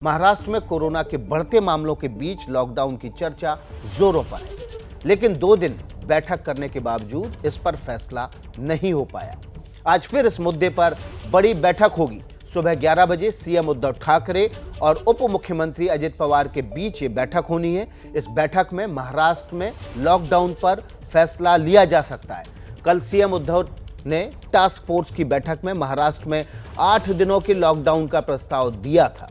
महाराष्ट्र में कोरोना के बढ़ते मामलों के बीच लॉकडाउन की चर्चा जोरों पर है, लेकिन 2 दिन बैठक करने के बावजूद इस पर फैसला नहीं हो पाया। आज फिर इस मुद्दे पर बड़ी बैठक होगी। सुबह 11 बजे सीएम उद्धव ठाकरे और उप मुख्यमंत्री अजित पवार के बीच ये बैठक होनी है। इस बैठक में महाराष्ट्र में लॉकडाउन पर फैसला लिया जा सकता है। कल सीएम उद्धव ने टास्क फोर्स की बैठक में महाराष्ट्र में 8 दिनों के लॉकडाउन का प्रस्ताव दिया था।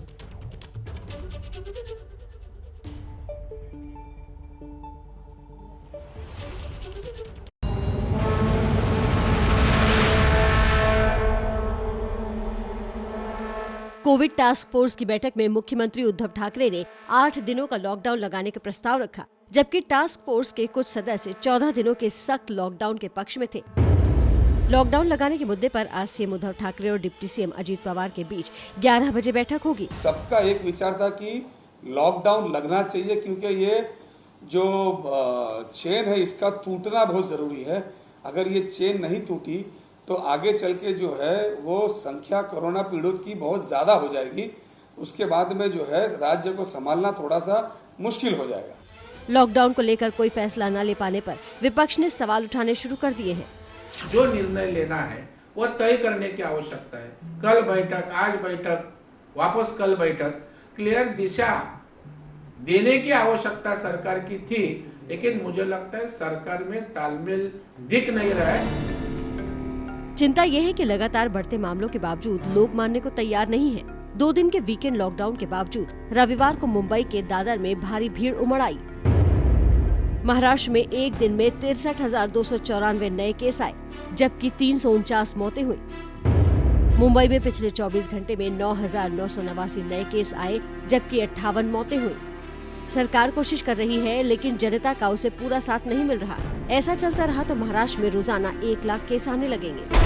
कोविड टास्क फोर्स की बैठक में मुख्यमंत्री उद्धव ठाकरे ने 8 दिनों का लॉकडाउन लगाने का प्रस्ताव रखा, जबकि टास्क फोर्स के कुछ सदस्य 14 दिनों के सख्त लॉकडाउन के पक्ष में थे। लॉकडाउन लगाने के मुद्दे पर आज सीएम उद्धव ठाकरे और डिप्टी सीएम अजित पवार के बीच 11 बजे बैठक होगी। सबका एक विचार था कि लॉकडाउन लगना चाहिए, क्योंकि ये जो चेन है इसका टूटना बहुत जरूरी है। अगर ये चेन नहीं टूटी तो आगे चल के जो है वो संख्या कोरोना पीड़ित की बहुत ज्यादा हो जाएगी। उसके बाद में जो है राज्य को संभालना थोड़ा सा मुश्किल हो जाएगा। लॉकडाउन को लेकर कोई फैसला न ले पाने पर विपक्ष ने सवाल उठाने शुरू कर दिए हैं। जो निर्णय लेना है वो तय करने की आवश्यकता है। कल बैठक, आज बैठक, वापस कल बैठक, क्लियर दिशा देने की आवश्यकता सरकार की थी, लेकिन मुझे लगता है सरकार में तालमेल दिख नहीं रहा है। चिंता यह है कि लगातार बढ़ते मामलों के बावजूद लोग मानने को तैयार नहीं हैं। 2 दिन के वीकेंड लॉकडाउन के बावजूद रविवार को मुंबई के दादर में भारी भीड़ उमड़ आई। महाराष्ट्र में एक दिन में 63,294 नए केस आए, जबकि 349 मौतें हुई। मुंबई में पिछले 24 घंटे में 9,989 नए केस आए, जबकि 58 मौतें हुई। सरकार कोशिश कर रही है, लेकिन जनता का उसे पूरा साथ नहीं मिल रहा। ऐसा चलता रहा तो महाराष्ट्र में रोजाना 1 लाख केस आने लगेंगे।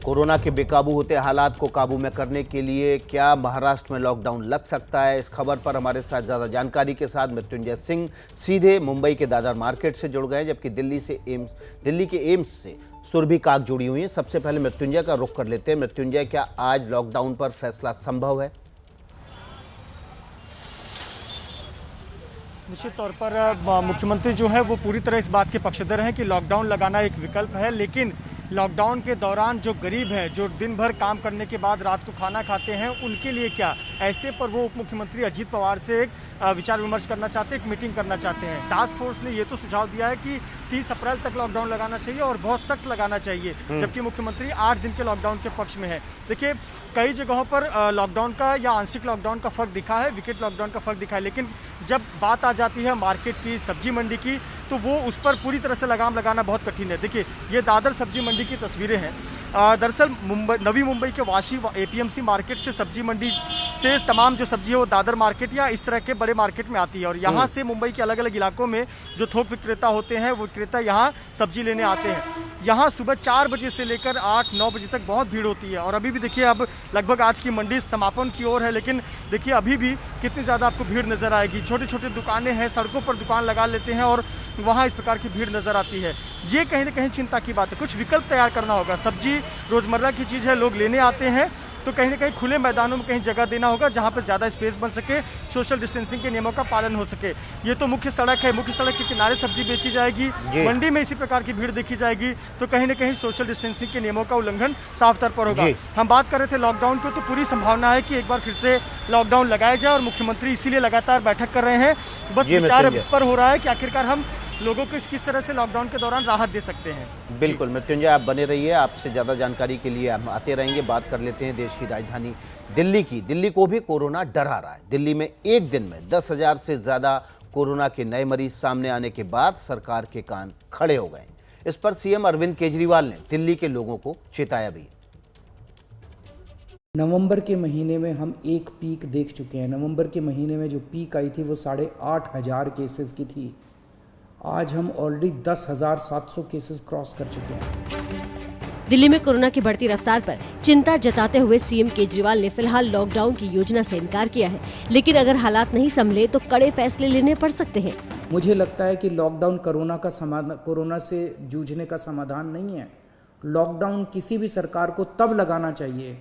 कोरोना के बेकाबू होते हालात को काबू में करने के लिए क्या महाराष्ट्र में लॉकडाउन लग सकता है? इस खबर पर हमारे साथ ज्यादा जानकारी के साथ मृत्युंजय सिंह सीधे मुंबई के दादर मार्केट से जुड़ गए, जबकि दिल्ली के एम्स से सुरभि काक जुड़ी हुई है। सबसे पहले मृत्युंजय का रुख कर लेते हैं। मृत्युंजय, क्या आज लॉकडाउन पर फैसला संभव है? निश्चित तौर पर मुख्यमंत्री जो है वो पूरी तरह इस बात के पक्षधर हैं कि लॉकडाउन लगाना एक विकल्प है, लेकिन लॉकडाउन के दौरान जो गरीब है, जो दिन भर काम करने के बाद रात को खाना खाते हैं, उनके लिए क्या? ऐसे पर वो उप मुख्यमंत्री अजित पवार से एक विचार विमर्श करना चाहते हैं, एक मीटिंग करना चाहते हैं। टास्क फोर्स ने ये तो सुझाव दिया है कि 30 अप्रैल तक लॉकडाउन लगाना चाहिए और बहुत सख्त लगाना चाहिए, जबकि मुख्यमंत्री 8 दिन के लॉकडाउन के पक्ष में है। देखिए, कई जगहों पर लॉकडाउन का या आंशिक लॉकडाउन का फर्क दिखा है, विकेट लॉकडाउन का फर्क दिखा है, लेकिन जब बात आ जाती है मार्केट की, सब्जी मंडी की, तो वो उस पर पूरी तरह से लगाम लगाना बहुत कठिन है। देखिए, ये दादर सब्जी मंडी की तस्वीरें हैं। दरअसल नवी मुंबई के वाशी एपीएमसी मार्केट से सब्जी मंडी से तमाम जो सब्जी है वो दादर मार्केट या इस तरह के बड़े मार्केट में आती है, और यहाँ से मुंबई के अलग अलग इलाकों में जो थोक विक्रेता होते हैं वो विक्रेता यहाँ सब्जी लेने आते हैं। यहाँ सुबह 4 बजे से लेकर 8-9 बजे तक बहुत भीड़ होती है, और अभी भी देखिए अब लगभग आज की मंडी समापन की ओर है, लेकिन देखिए अभी भी कितनी ज़्यादा आपको भीड़ नजर आएगी। छोटी छोटी दुकानें हैं, सड़कों पर दुकान लगा लेते हैं और वहाँ इस प्रकार की भीड़ नजर आती है। ये कहीं ना कहीं चिंता की बात है। कुछ विकल्प तैयार करना होगा। सब्जी रोजमर्रा की चीज़ है, लोग लेने आते हैं, तो कहीं ना कहीं खुले मैदानों में कहीं जगह देना होगा जहां पर ज़्यादा स्पेस बन सके, सोशल डिस्टेंसिंग के नियमों का पालन हो सके। ये तो मुख्य सड़क है, मुख्य सड़क के किनारे सब्जी बेची जाएगी, मंडी में इसी प्रकार की भीड़ देखी जाएगी, तो कहीं ना कहीं सोशल डिस्टेंसिंग के नियमों का उल्लंघन साफ तौर पर होगा। हम बात कर रहे थे लॉकडाउन की, तो पूरी संभावना है कि एक बार फिर से लॉकडाउन लगाया जाए, और मुख्यमंत्री इसीलिए लगातार बैठक कर रहे हैं। बस विचार अब इस पर हो रहा है कि आखिरकार हम लोगों को किस तरह से लॉकडाउन के दौरान राहत दे सकते हैं। बिल्कुल मृत्युंजय, आप बने रहिए, आपसे ज़्यादा जानकारी के लिए हम आते रहेंगे। बात कर लेते हैं देश की राजधानी दिल्ली की। दिल्ली को भी कोरोना डरा रहा है। दिल्ली में एक दिन में 10,000 से ज़्यादा कोरोना के नए मरीज सामने आने के बाद सरकार के कान खड़े हो गए। इस पर सीएम अरविंद केजरीवाल ने दिल्ली के लोगों को चेताया भी। नवंबर के महीने में हम एक पीक देख चुके हैं। नवंबर के महीने में जो पीक आई थी वो 8,500 केसेस की थी। आज हम ऑलरेडी 10,700 केसेस क्रॉस कर चुके हैं। दिल्ली में कोरोना की बढ़ती रफ्तार पर चिंता जताते हुए सीएम केजरीवाल ने फिलहाल लॉकडाउन की योजना से इनकार किया है, लेकिन अगर हालात नहीं संभले तो कड़े फैसले लेने पड़ सकते हैं। मुझे लगता है कि लॉकडाउन कोरोना से जूझने का समाधान नहीं है। लॉकडाउन किसी भी सरकार को तब लगाना चाहिए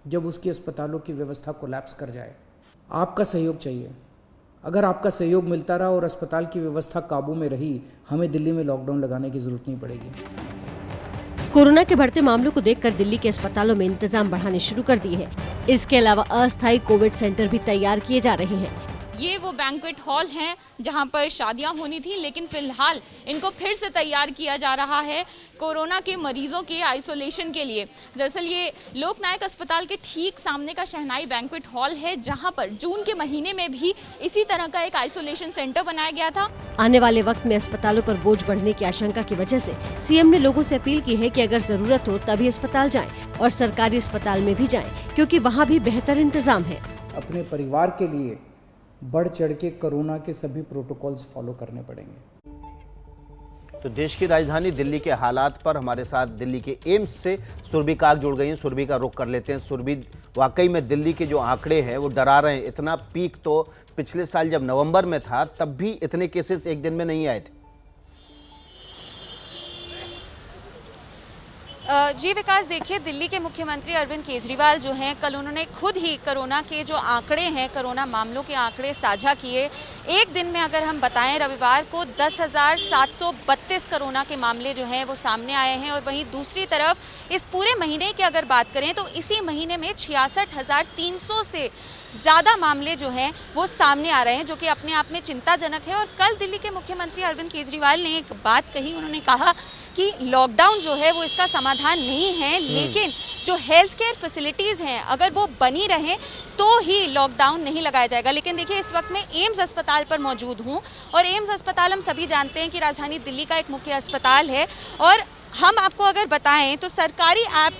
जब उसकी अस्पतालों की व्यवस्था कोलैप्स कर जाए। आपका सहयोग चाहिए। अगर आपका सहयोग मिलता रहा और अस्पताल की व्यवस्था काबू में रही, हमें दिल्ली में लॉकडाउन लगाने की जरूरत नहीं पड़ेगी। कोरोना के बढ़ते मामलों को देखकर दिल्ली के अस्पतालों में इंतजाम बढ़ाने शुरू कर दिए हैं। इसके अलावा अस्थायी कोविड सेंटर भी तैयार किए जा रहे हैं। ये वो बैंक्वेट हॉल हैं जहां पर शादियां होनी थी, लेकिन फिलहाल इनको फिर से तैयार किया जा रहा है कोरोना के मरीजों के आइसोलेशन के लिए। दरअसल ये लोकनायक अस्पताल के ठीक सामने का शहनाई बैंक्वेट हॉल है, जहां पर जून के महीने में भी इसी तरह का एक आइसोलेशन सेंटर बनाया गया था। आने वाले वक्त में अस्पतालों पर बोझ बढ़ने की आशंका की वजह से सीएम ने लोगों से अपील की है कि अगर जरूरत हो तभी अस्पताल जाएं और सरकारी अस्पताल में भी जाएं, क्योंकि वहाँ भी बेहतर इंतजाम है। अपने परिवार के लिए बढ़ चढ़ के कोरोना के सभी प्रोटोकॉल्स फॉलो करने पड़ेंगे। तो देश की राजधानी दिल्ली के हालात पर हमारे साथ दिल्ली के एम्स से सुरभि काग जुड़ गई हैं। सुरभि का रुख कर लेते हैं। सुरभि, वाकई में दिल्ली के जो आंकड़े हैं वो डरा रहे हैं। इतना पीक तो पिछले साल जब नवंबर में था तब भी इतने केसेस एक दिन में नहीं आए थे। जी विकास, देखिए दिल्ली के मुख्यमंत्री अरविंद केजरीवाल जो हैं, कल उन्होंने खुद ही कोरोना के जो आंकड़े हैं, कोरोना मामलों के आंकड़े साझा किए। एक दिन में अगर हम बताएं, रविवार को 10,732 कोरोना के मामले जो हैं वो सामने आए हैं। और वहीं दूसरी तरफ इस पूरे महीने की अगर बात करें तो इसी महीने में 66,300 से ज़्यादा मामले जो हैं वो सामने आ रहे हैं, जो कि अपने आप में चिंताजनक है। और कल दिल्ली के मुख्यमंत्री अरविंद केजरीवाल ने एक बात कही, उन्होंने कहा कि लॉकडाउन जो है वो इसका समाधान नहीं है, लेकिन जो हेल्थ केयर फैसिलिटीज़ हैं अगर वो बनी रहें तो ही लॉकडाउन नहीं लगाया जाएगा। लेकिन देखिए, इस वक्त मैं एम्स अस्पताल पर मौजूद हूँ और एम्स अस्पताल हम सभी जानते हैं कि राजधानी दिल्ली का एक मुख्य अस्पताल है। और हम आपको अगर बताएं तो सरकारी ऐप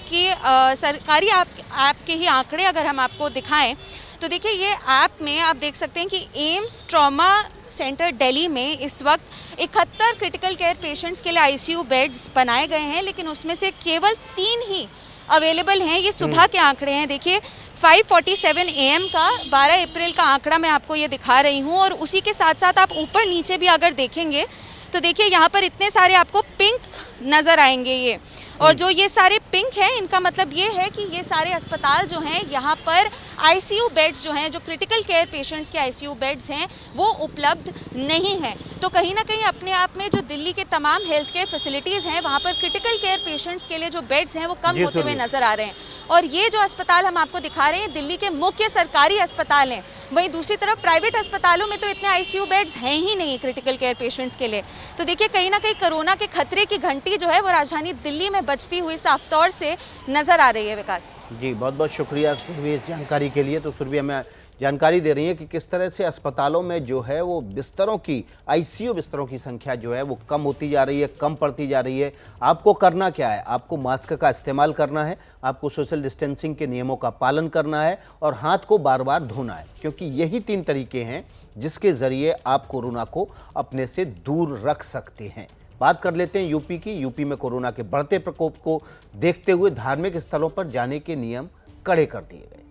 के ही आंकड़े अगर हम आपको दिखाएं तो देखिए, ये ऐप में आप देख सकते हैं कि एम्स ट्रॉमा सेंटर दिल्ली में इस वक्त 71 क्रिटिकल केयर पेशेंट्स के लिए आईसीयू बेड्स बनाए गए हैं, लेकिन उसमें से केवल 3 ही अवेलेबल हैं। ये सुबह के आंकड़े हैं। देखिए 5:47 AM का 12 अप्रैल का आंकड़ा मैं आपको ये दिखा रही हूँ। और उसी के साथ साथ आप ऊपर नीचे भी अगर देखेंगे तो देखिए यहाँ पर इतने सारे आपको पिंक नज़र आएंगे ये, और जो ये सारे पिंक हैं इनका मतलब ये है कि ये सारे अस्पताल जो हैं यहाँ पर आईसीयू बेड्स जो हैं, जो क्रिटिकल केयर पेशेंट्स के आईसीयू बेड्स हैं वो उपलब्ध नहीं हैं। तो कहीं ना कहीं अपने आप में जो दिल्ली के तमाम हेल्थ केयर फैसिलिटीज़ हैं वहाँ पर क्रिटिकल केयर पेशेंट्स के लिए जो बेड्स हैं वो कम होते हुए नज़र आ रहे हैं। और ये जो अस्पताल हम आपको दिखा रहे हैं दिल्ली के मुख्य सरकारी अस्पताल हैं। वहीं दूसरी तरफ प्राइवेट अस्पतालों में तो इतने आईसीयू बेड्स हैं ही नहीं क्रिटिकल केयर पेशेंट्स के लिए। तो देखिए, कहीं ना कहीं कोरोना के खतरे की घंटी जो है वो राजधानी दिल्ली में बजती हुई साफ तौर से नजर आ रही है। विकास जी, बहुत बहुत शुक्रिया सुरभि इस जानकारी के लिए। तो सुरभि हमें जानकारी दे रही है कि किस तरह से अस्पतालों में जो है वो बिस्तरों की, आईसीयू बिस्तरों की संख्या जो है वो कम होती जा रही है, कम पड़ती जा रही है। आपको करना क्या है? आपको मास्क का इस्तेमाल करना है, आपको सोशल डिस्टेंसिंग के नियमों का पालन करना है और हाथ को बार बार धोना है, क्योंकि यही 3 तरीके हैं जिसके ज़रिए आप कोरोना को अपने से दूर रख सकते हैं। बात कर लेते हैं यूपी की। यूपी में कोरोना के बढ़ते प्रकोप को देखते हुए धार्मिक स्थलों पर जाने के नियम कड़े कर दिए गए।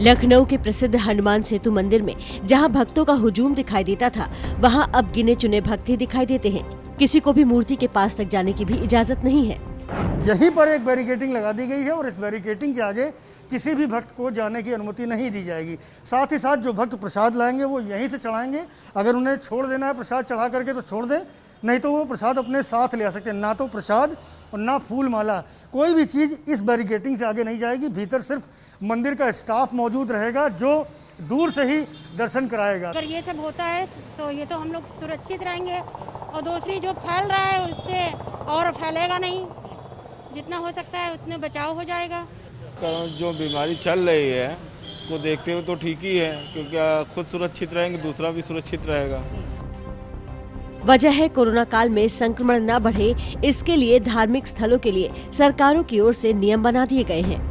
लखनऊ के प्रसिद्ध हनुमान सेतु मंदिर में जहां भक्तों का हुजूम दिखाई देता था, वहां अब गिने चुने भक्त ही दिखाई देते हैं। किसी को भी मूर्ति के पास तक जाने की भी इजाजत नहीं है। यहीं पर एक बैरिकेडिंग लगा दी गई है और इस बैरिकेडिंग के आगे किसी भी भक्त को जाने की अनुमति नहीं दी जाएगी। साथ ही साथ जो भक्त प्रसाद लाएंगे वो यहीं से चढ़ाएंगे। अगर उन्हें छोड़ देना है प्रसाद चढ़ा करके तो छोड़ दें, नहीं तो वो प्रसाद अपने साथ ले आ सकते हैं। ना तो प्रसाद और ना फूल माला, कोई भी चीज़ इस बैरिकेडिंग से आगे नहीं जाएगी। भीतर सिर्फ मंदिर का स्टाफ मौजूद रहेगा जो दूर से ही दर्शन कराएगा। अगर ये सब होता है तो ये तो हम लोग सुरक्षित रहेंगे, और दूसरी जो फैल रहा है उससे और फैलेगा नहीं। जितना हो सकता है उतने बचाव हो जाएगा। जो बीमारी चल रही है उसको देखते हुए तो ठीक ही है, क्योंकि खुद सुरक्षित रहेंगे दूसरा भी सुरक्षित रहेगा। वजह है कोरोना काल में संक्रमण न बढ़े, इसके लिए धार्मिक स्थलों के लिए सरकारों की ओर से नियम बना दिए गए हैं।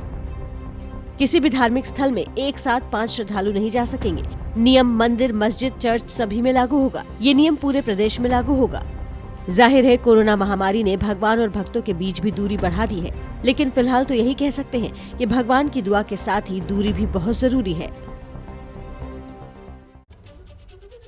किसी भी धार्मिक स्थल में एक साथ 5 श्रद्धालु नहीं जा सकेंगे। नियम मंदिर, मस्जिद, चर्च सभी में लागू होगा। ये नियम पूरे प्रदेश में लागू होगा। जाहिर है कोरोना महामारी ने भगवान और भक्तों के बीच भी दूरी बढ़ा दी है, लेकिन फिलहाल तो यही कह सकते हैं कि भगवान की दुआ के साथ ही दूरी भी बहुत जरूरी है।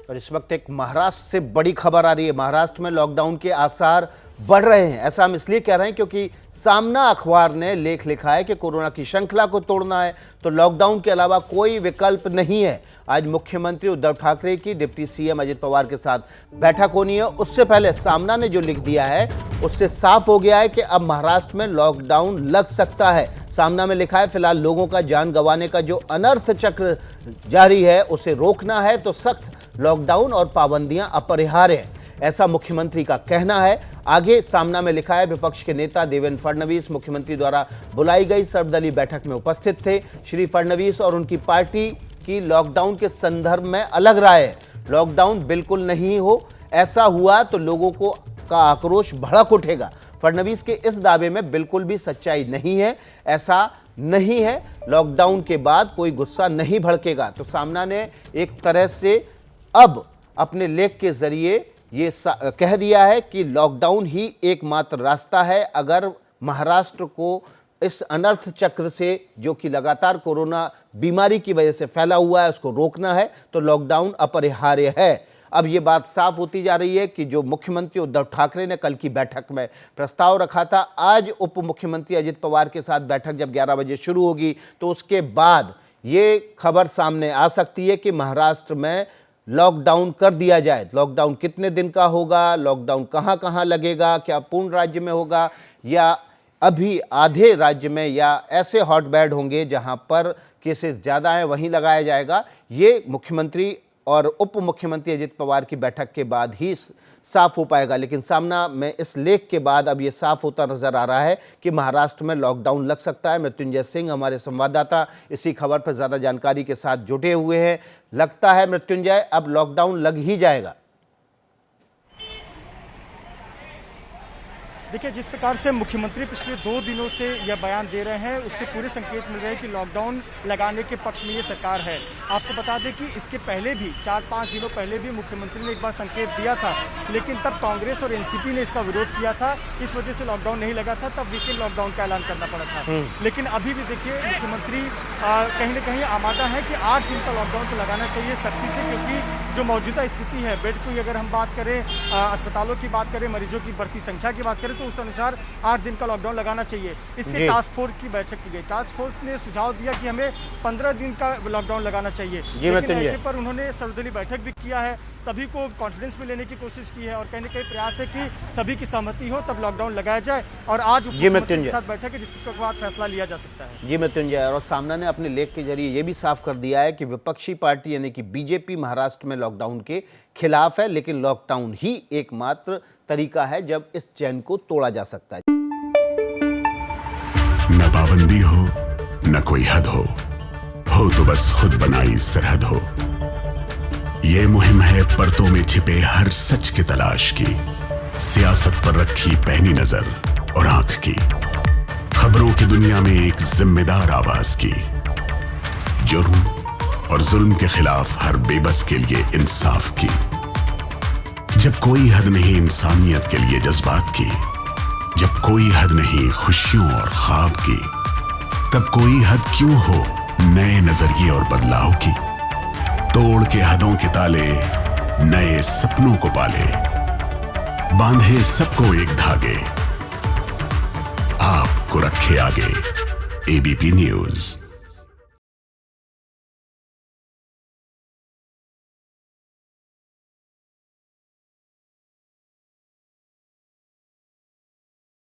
और इस वक्त एक महाराष्ट्र से बड़ी खबर आ रही है। महाराष्ट्र में लॉकडाउन के आसार बढ़ रहे हैं। ऐसा हम इसलिए कह रहे हैं क्योंकि सामना अखबार ने लेख लिखा है कि कोरोना की श्रृंखला को तोड़ना है तो लॉकडाउन के अलावा कोई विकल्प नहीं है। आज मुख्यमंत्री उद्धव ठाकरे की डिप्टी सीएम अजित पवार के साथ बैठक होनी है। उससे पहले सामना ने जो लिख दिया है उससे साफ हो गया है कि अब महाराष्ट्र में लॉकडाउन लग सकता है। सामना में लिखा है फिलहाल लोगों का जान गंवाने का जो अनर्थ चक्र जारी है उसे रोकना है तो सख्त लॉकडाउन और पाबंदियां अपरिहार्य हैं, ऐसा मुख्यमंत्री का कहना है। आगे सामना में लिखा है विपक्ष के नेता देवेंद्र फडणवीस मुख्यमंत्री द्वारा बुलाई गई सर्वदलीय बैठक में उपस्थित थे। श्री फडणवीस और उनकी पार्टी की लॉकडाउन के संदर्भ में अलग राय है। लॉकडाउन बिल्कुल नहीं हो, ऐसा हुआ तो लोगों का आक्रोश भड़क उठेगा। फडणवीस के इस दावे में बिल्कुल भी सच्चाई नहीं है, ऐसा नहीं है। लॉकडाउन के बाद कोई गुस्सा नहीं भड़केगा। तो सामना ने एक तरह से अब अपने लेख के जरिए ये कह दिया है कि लॉकडाउन ही एकमात्र रास्ता है। अगर महाराष्ट्र को इस अनर्थ चक्र से जो कि लगातार कोरोना बीमारी की वजह से फैला हुआ है उसको रोकना है तो लॉकडाउन अपरिहार्य है। अब ये बात साफ होती जा रही है कि जो मुख्यमंत्री उद्धव ठाकरे ने कल की बैठक में प्रस्ताव रखा था, आज उप मुख्यमंत्री अजित पवार के साथ बैठक जब 11 बजे शुरू होगी तो उसके बाद ये खबर सामने आ सकती है कि महाराष्ट्र में लॉकडाउन कर दिया जाए। लॉकडाउन कितने दिन का होगा, लॉकडाउन कहाँ कहाँ लगेगा, क्या पूर्ण राज्य में होगा या अभी आधे राज्य में या ऐसे हॉट बेड होंगे जहाँ पर केसेस ज़्यादा हैं वहीं लगाया जाएगा, ये मुख्यमंत्री और उप मुख्यमंत्री अजित पवार की बैठक के बाद ही साफ हो पाएगा। लेकिन सामना में इस लेख के बाद अब ये साफ होता नजर आ रहा है कि महाराष्ट्र में लॉकडाउन लग सकता है। मृत्युंजय सिंह हमारे संवाददाता इसी खबर पर ज़्यादा जानकारी के साथ जुटे हुए हैं। लगता है मृत्युंजय अब लॉकडाउन लग ही जाएगा। देखिए, जिस प्रकार से मुख्यमंत्री पिछले 2 दिनों से यह बयान दे रहे हैं उससे पूरे संकेत मिल रहे हैं कि लॉकडाउन लगाने के पक्ष में ये सरकार है। आपको बता दें कि इसके पहले भी 4-5 दिनों पहले भी मुख्यमंत्री ने एक बार संकेत दिया था, लेकिन तब कांग्रेस और एनसीपी ने इसका विरोध किया था, इस वजह से लॉकडाउन नहीं लगा था, तब वीकेंड लॉकडाउन का ऐलान करना पड़ा था। लेकिन अभी भी देखिए मुख्यमंत्री कहीं ना कहीं आमादा है कि 8 दिन का लॉकडाउन तो लगाना चाहिए सख्ती से, क्योंकि जो मौजूदा स्थिति है बेड की अगर हम बात करें, अस्पतालों की बात करें, मरीजों की बढ़ती संख्या की बात करें तो उस अनुसार 8 दिन का लॉकडाउन लगाना चाहिए। इसलिए टास्क फोर्स की बैठक की गई। टास्क फोर्स ने सुझाव दिया कि हमें 15 दिन का लॉकडाउन लगाना चाहिए, लेकिन ऐसे पर उन्होंने सर्वदलीय बैठक भी किया है, सभी को कॉन्फिडेंस में लेने की कोशिश की है और कहीं ना कहीं प्रयास है कि सभी की सहमति हो तब लॉकडाउन लगाया जाए। और आज मुख्यमंत्री के साथ बैठक है जिसके बाद फैसला लिया जा सकता है। जी मृत्युंजय, और सामना ने अपने लेख के जरिए ये भी साफ कर दिया है कि विपक्षी पार्टी यानी कि बीजेपी महाराष्ट्र में लॉकडाउन के खिलाफ है, लेकिन लॉकडाउन ही एकमात्र तरीका है जब इस चैन को तोड़ा जा सकता है। न पाबंदी हो न कोई हद हो तो बस खुद बनाई सरहद हो। ये मुहिम है परतों में छिपे हर सच की तलाश की, सियासत पर रखी पैनी नजर और आंख की, खबरों की दुनिया में एक जिम्मेदार आवाज की, जुर्म और जुल्म के खिलाफ हर बेबस के लिए इंसाफ की। जब कोई हद नहीं इंसानियत के लिए जज्बात की, जब कोई हद नहीं खुशियों और ख्वाब की, तब कोई हद क्यों हो नए नजरिए और बदलाव की। तोड़ के हदों के ताले नए सपनों को पाले, बांधे सबको एक धागे, आपको रखे आगे एबीपी न्यूज।